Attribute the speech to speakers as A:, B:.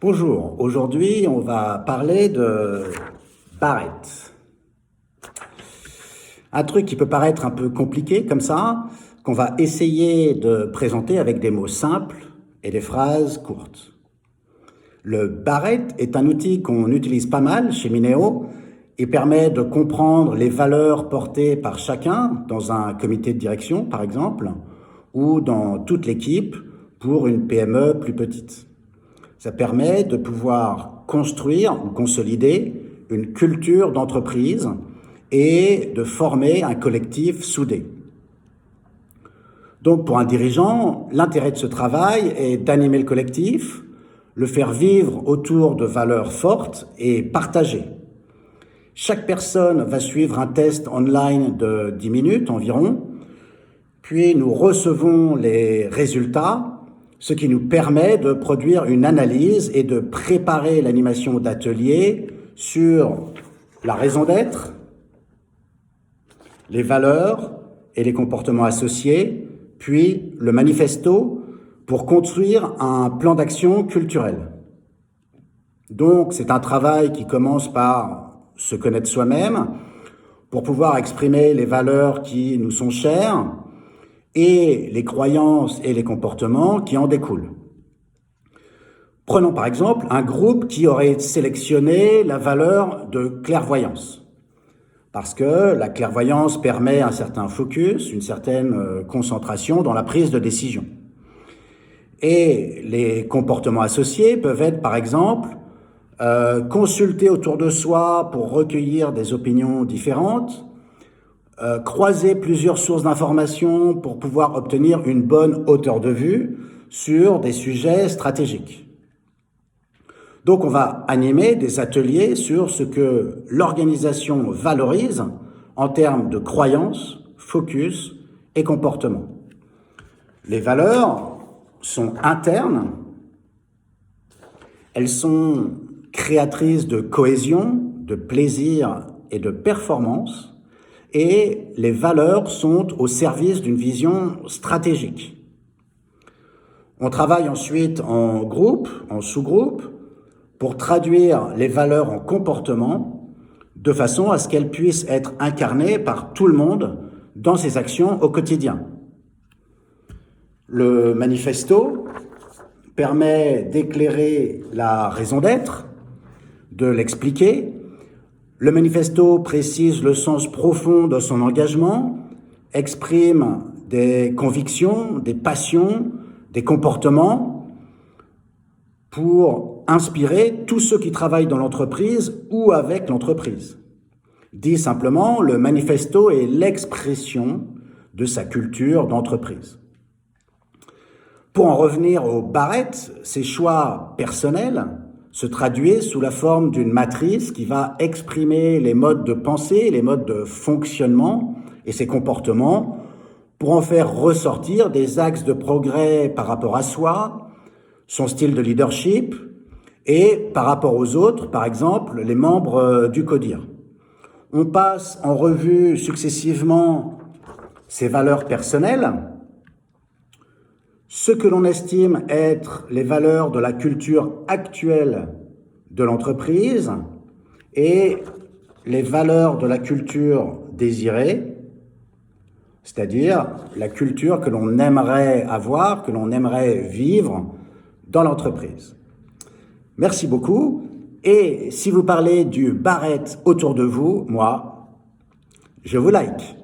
A: Bonjour, aujourd'hui on va parler de Barrett. Un truc qui peut paraître un peu compliqué comme ça, qu'on va essayer de présenter avec des mots simples et des phrases courtes. Le Barrett est un outil qu'on utilise pas mal chez Minéo et permet de comprendre les valeurs portées par chacun dans un comité de direction par exemple, ou dans toute l'équipe pour une PME plus petite. Ça permet de pouvoir construire ou consolider une culture d'entreprise et de former un collectif soudé. Donc pour un dirigeant, l'intérêt de ce travail est d'animer le collectif, le faire vivre autour de valeurs fortes et partagées. Chaque personne va suivre un test online de 10 minutes environ, puis nous recevons les résultats, ce qui nous permet de produire une analyse et de préparer l'animation d'ateliers sur la raison d'être, les valeurs et les comportements associés, puis le manifesto pour construire un plan d'action culturel. Donc c'est un travail qui commence par se connaître soi-même pour pouvoir exprimer les valeurs qui nous sont chères, et les croyances et les comportements qui en découlent. Prenons par exemple un groupe qui aurait sélectionné la valeur de clairvoyance, parce que la clairvoyance permet un certain focus, une certaine concentration dans la prise de décision. Et les comportements associés peuvent être par exemple consulter autour de soi pour recueillir des opinions différentes, croiser plusieurs sources d'informations pour pouvoir obtenir une bonne hauteur de vue sur des sujets stratégiques. Donc on va animer des ateliers sur ce que l'organisation valorise en termes de croyances, focus et comportement. Les valeurs sont internes, elles sont créatrices de cohésion, de plaisir et de performance, et les valeurs sont au service d'une vision stratégique. On travaille ensuite en groupe, en sous-groupe, pour traduire les valeurs en comportement, de façon à ce qu'elles puissent être incarnées par tout le monde dans ses actions au quotidien. Le manifesto permet d'éclairer la raison d'être, de l'expliquer. Le manifesto précise le sens profond de son engagement, exprime des convictions, des passions, des comportements pour inspirer tous ceux qui travaillent dans l'entreprise ou avec l'entreprise. Dit simplement, le manifesto est l'expression de sa culture d'entreprise. Pour en revenir au Barrett, ses choix personnels se traduisent sous la forme d'une matrice qui va exprimer les modes de pensée, les modes de fonctionnement et ses comportements pour en faire ressortir des axes de progrès par rapport à soi, son style de leadership et par rapport aux autres, par exemple les membres du CODIR. On passe en revue successivement ses valeurs personnelles, ce que l'on estime être les valeurs de la culture actuelle de l'entreprise et les valeurs de la culture désirée, c'est-à-dire la culture que l'on aimerait avoir, que l'on aimerait vivre dans l'entreprise. Merci beaucoup. Et si vous parlez du Barrett autour de vous, moi, je vous like.